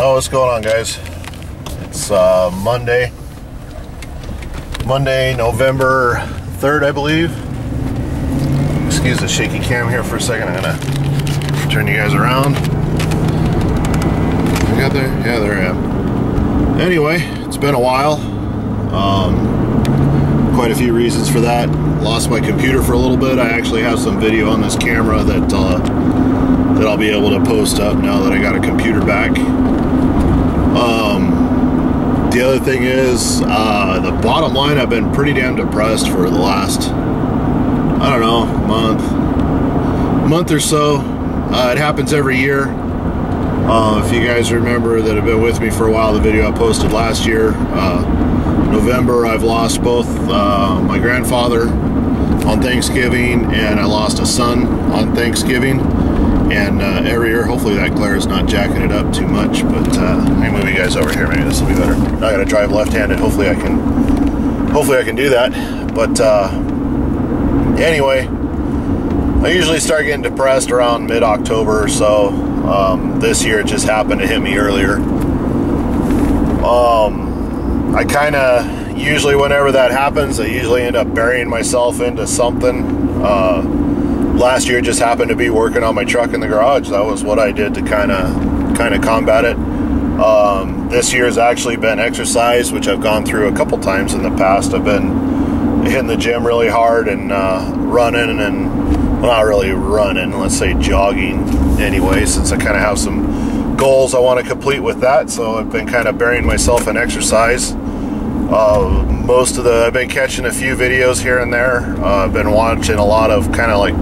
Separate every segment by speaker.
Speaker 1: Oh, what's going on, guys? It's Monday, November 3rd, I believe. Excuse the shaky cam here for a second. I'm gonna turn you guys around. I got there? Yeah, there I am. Anyway, it's been a while. Quite a few reasons for that. Lost my computer for a little bit. I actually have some video on this camera that I'll be able to post up now that I got a computer back. The other thing is, the bottom line, I've been pretty damn depressed for the last, I don't know, month or so. It happens every year. If you guys remember that have been with me for a while, the video I posted last year, November, I've lost both my grandfather on Thanksgiving, and I lost a son on Thanksgiving. And every year, hopefully that glare is not jacking it up too much, but let me move you guys over here. Maybe this will be better. I gotta drive left-handed. Hopefully I can do that. But anyway, I usually start getting depressed around mid-October or so. This year it just happened to hit me earlier. I kind of usually, whenever that happens, I usually end up burying myself into something. Last year just happened to be working on my truck in the garage. That was what I did to kind of combat it. This year's actually been exercise, which I've gone through a couple times in the past. I've been hitting the gym really hard and running, and well, not really running, let's say jogging anyway, since I kind of have some goals I want to complete with that. So I've been kind of burying myself in exercise. I've been catching a few videos here and there. I've been watching a lot of kind of like,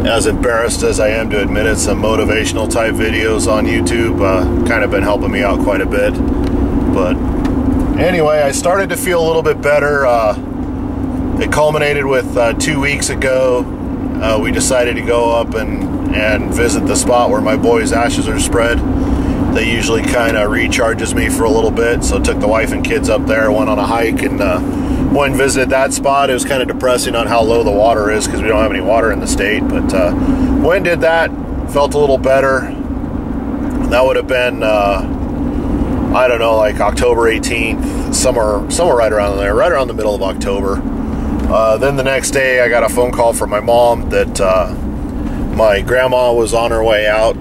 Speaker 1: as embarrassed as I am to admit it, some motivational type videos on YouTube. Kind of been helping me out quite a bit. But anyway, I started to feel a little bit better. It culminated with 2 weeks ago. We decided to go up and visit the spot where my boys' ashes are spread. They usually kind of recharges me for a little bit, so took the wife and kids up there, went on a hike, and went and visited that spot. It was kind of depressing on how low the water is because we don't have any water in the state, but went and did that, felt a little better. That would have been, I don't know, like October 18th, somewhere right around there, right around the middle of October. Then the next day I got a phone call from my mom that my grandma was on her way out,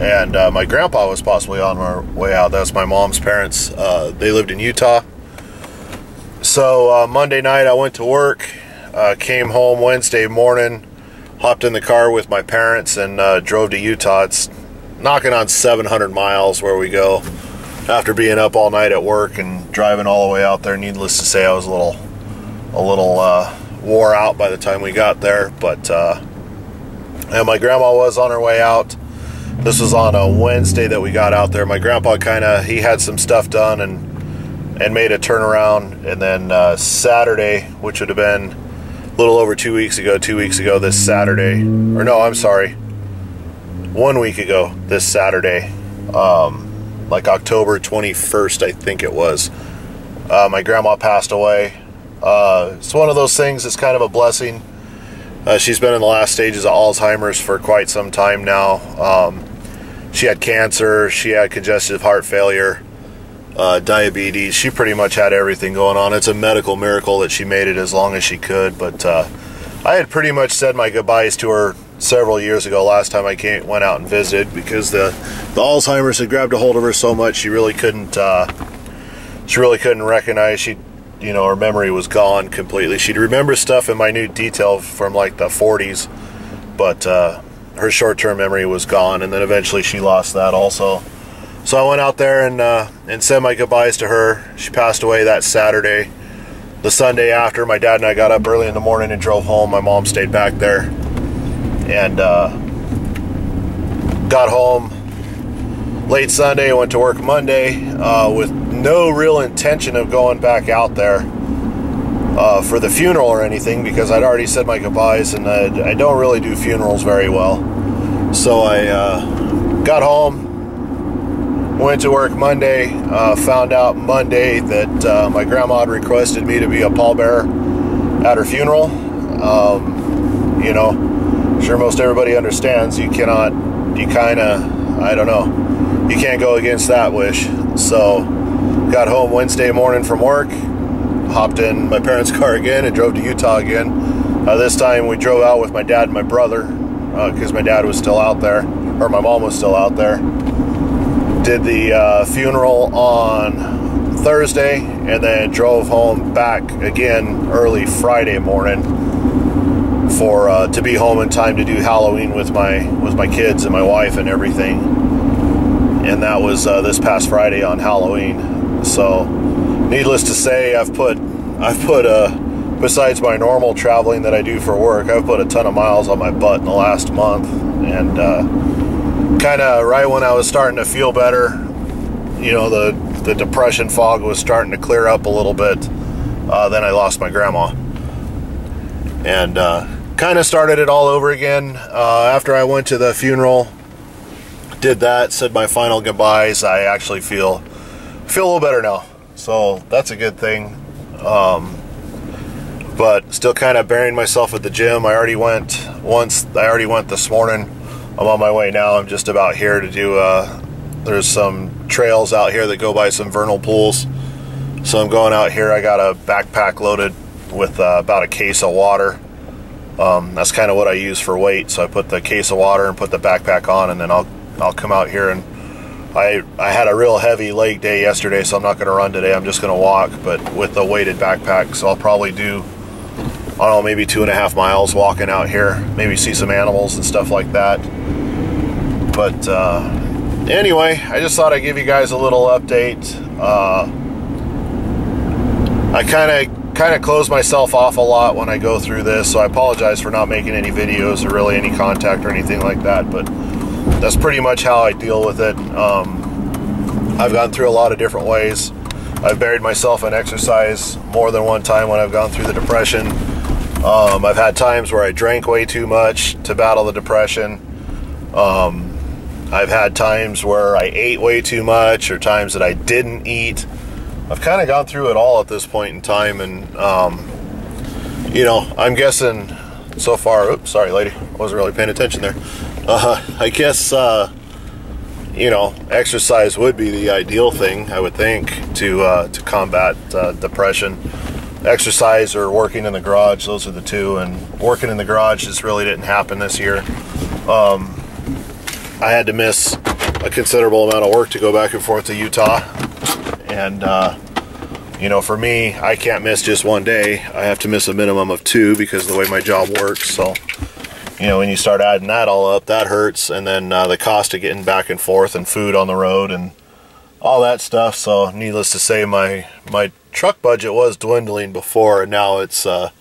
Speaker 1: and my grandpa was possibly on our way out. That's my mom's parents. They lived in Utah. So Monday night I went to work, came home Wednesday morning, hopped in the car with my parents, and drove to Utah. It's knocking on 700 miles where we go. After being up all night at work and driving all the way out there, needless to say, I was a little wore out by the time we got there. But and my grandma was on her way out. This was on a Wednesday that we got out there. My grandpa he had some stuff done and made a turnaround. And then Saturday, which would have been a little over 2 weeks ago this Saturday, or no, I'm sorry, 1 week ago this Saturday, like October 21st, I think it was, my grandma passed away. It's one of those things that's kind of a blessing. She's been in the last stages of Alzheimer's for quite some time now. She had cancer, she had congestive heart failure, diabetes. She pretty much had everything going on. It's a medical miracle that she made it as long as she could. But I had pretty much said my goodbyes to her several years ago, last time I went out and visited, because the Alzheimer's had grabbed a hold of her so much she really couldn't recognize. Her memory was gone completely. She'd remember stuff in minute detail from like the 40s, but her short-term memory was gone, and then eventually she lost that also. So I went out there and said my goodbyes to her. She passed away that Saturday. The Sunday after, my dad and I got up early in the morning and drove home. My mom stayed back there, and got home late Sunday. I went to work Monday with no real intention of going back out there for the funeral or anything, because I'd already said my goodbyes, and I don't really do funerals very well. So I got home, went to work Monday, found out Monday that my grandma had requested me to be a pallbearer at her funeral. You know, sure most everybody understands you kind of, I don't know, you can't go against that wish. So got home Wednesday morning from work, hopped in my parents' car again and drove to Utah again. This time we drove out with my dad and my brother, because my dad was still out there, or my mom was still out there. Did the funeral on Thursday, and then drove home back again early Friday morning for to be home in time to do Halloween with my kids and my wife and everything. And that was this past Friday on Halloween. So needless to say, I've put besides my normal traveling that I do for work, I've put a ton of miles on my butt in the last month. And kind of right when I was starting to feel better, you know, the depression fog was starting to clear up a little bit, then I lost my grandma. And kind of started it all over again. After I went to the funeral, did that, said my final goodbyes, I actually feel a little better now. So that's a good thing. But still kind of burying myself at the gym. I already went once. I already went this morning. I'm on my way now. I'm just about here to do, there's some trails out here that go by some vernal pools. So I'm going out here. I got a backpack loaded with about a case of water. That's kind of what I use for weight. So I put the case of water and put the backpack on, and then I'll come out here. And I had a real heavy leg day yesterday, so I'm not going to run today. I'm just going to walk, but with the weighted backpack. So I'll probably do, I don't know, maybe 2.5 miles walking out here, maybe see some animals and stuff like that. But anyway, I just thought I'd give you guys a little update. I kind of close myself off a lot when I go through this, so I apologize for not making any videos or really any contact or anything like that, but that's pretty much how I deal with it. I've gone through a lot of different ways. I've buried myself in exercise more than one time when I've gone through the depression. I've had times where I drank way too much to battle the depression. I've had times where I ate way too much, or times that I didn't eat. I've kind of gone through it all at this point in time, and you know, I'm guessing so far, oops, sorry lady, I wasn't really paying attention there. I guess you know, exercise would be the ideal thing, I would think, to combat depression. Exercise or working in the garage, those are the two. And working in the garage just really didn't happen this year. I had to miss a considerable amount of work to go back and forth to Utah. And you know, for me, I can't miss just one day. I have to miss a minimum of 2 because of the way my job works. So, you know, when you start adding that all up, that hurts. And then the cost of getting back and forth and food on the road and all that stuff. So needless to say, my truck budget was dwindling before, and now it's I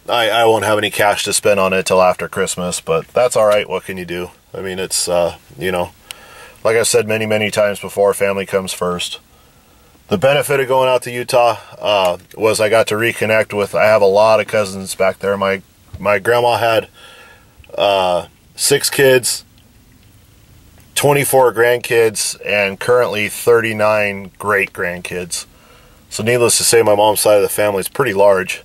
Speaker 1: won't have any cash to spend on it till after Christmas, but that's all right. What can you do? I mean, it's you know, like I said many times before, family comes first. The benefit of going out to Utah was I got to reconnect with, I have a lot of cousins back there. My grandma had 6 kids, 24 grandkids, and currently 39 great-grandkids. So needless to say, my mom's side of the family is pretty large.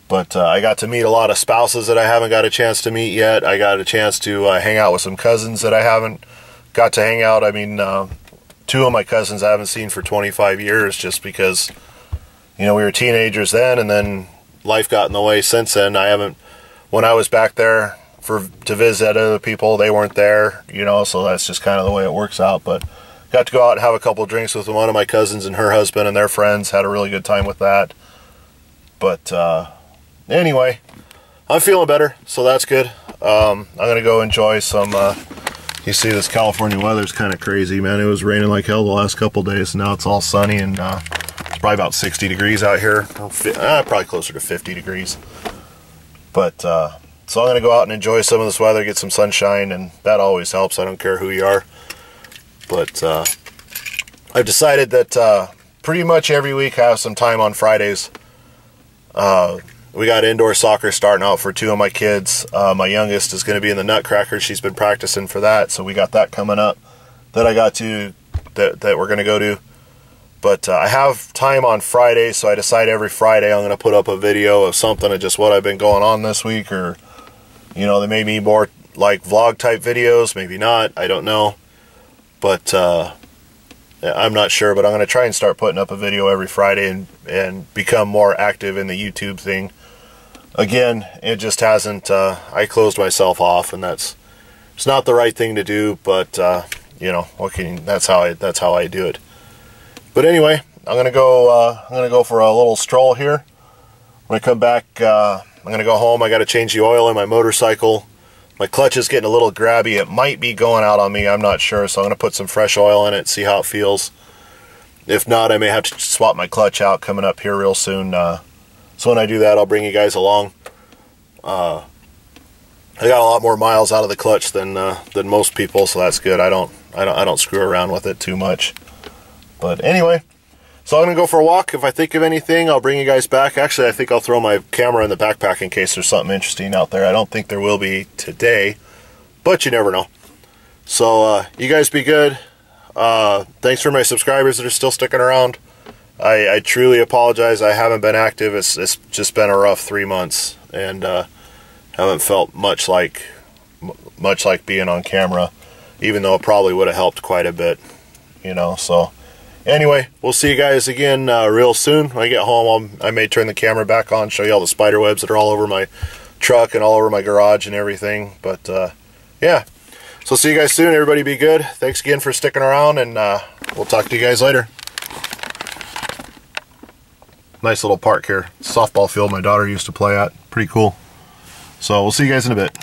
Speaker 1: But I got to meet a lot of spouses that I haven't got a chance to meet yet. I got a chance to hang out with some cousins that I haven't got to hang out. I mean, 2 of my cousins I haven't seen for 25 years just because, you know, we were teenagers then, and then life got in the way since then. When I was back there to visit other people, they weren't there, you know, so that's just kind of the way it works out. But got to go out and have a couple of drinks with one of my cousins and her husband and their friends. Had a really good time with that. But anyway, I'm feeling better, so that's good. I'm going to go enjoy some, you see this California weather is kind of crazy, man. It was raining like hell the last couple of days, and now it's all sunny, and it's probably about 60 degrees out here. Probably closer to 50 degrees. But, so I'm going to go out and enjoy some of this weather, get some sunshine, and that always helps. I don't care who you are. But I've decided that pretty much every week I have some time on Fridays. We got indoor soccer starting out for 2 of my kids. My youngest is going to be in the Nutcracker. She's been practicing for that, so we got that coming up that that we're going to go to. But I have time on Friday, so I decide every Friday I'm going to put up a video of something of just what I've been going on this week, or, you know, they may be more like vlog type videos, maybe not, I don't know. but I'm not sure. But I'm going to try and start putting up a video every Friday and become more active in the YouTube thing. Again, it just hasn't, I closed myself off, and it's not the right thing to do, but you know, that's how I do it. But anyway, I'm gonna go for a little stroll here. When I come back, I'm gonna go home. I got to change the oil in my motorcycle. My clutch is getting a little grabby. It might be going out on me. I'm not sure. So I'm gonna put some fresh oil in it, see how it feels. If not, I may have to swap my clutch out coming up here real soon. So when I do that, I'll bring you guys along. I got a lot more miles out of the clutch than most people, so that's good. I don't screw around with it too much. But anyway, so I'm gonna go for a walk. If I think of anything, I'll bring you guys back. Actually, I think I'll throw my camera in the backpack in case there's something interesting out there. I don't think there will be today, but you never know. So you guys be good. Thanks for my subscribers that are still sticking around. I truly apologize. I haven't been active. It's just been a rough 3 months, and haven't felt much like being on camera, even though it probably would have helped quite a bit, you know. So anyway, we'll see you guys again real soon. When I get home, I may turn the camera back on, show you all the spider webs that are all over my truck and all over my garage and everything. But yeah, so see you guys soon. Everybody be good. Thanks again for sticking around, and we'll talk to you guys later. Nice little park here. Softball field my daughter used to play at. Pretty cool. So we'll see you guys in a bit.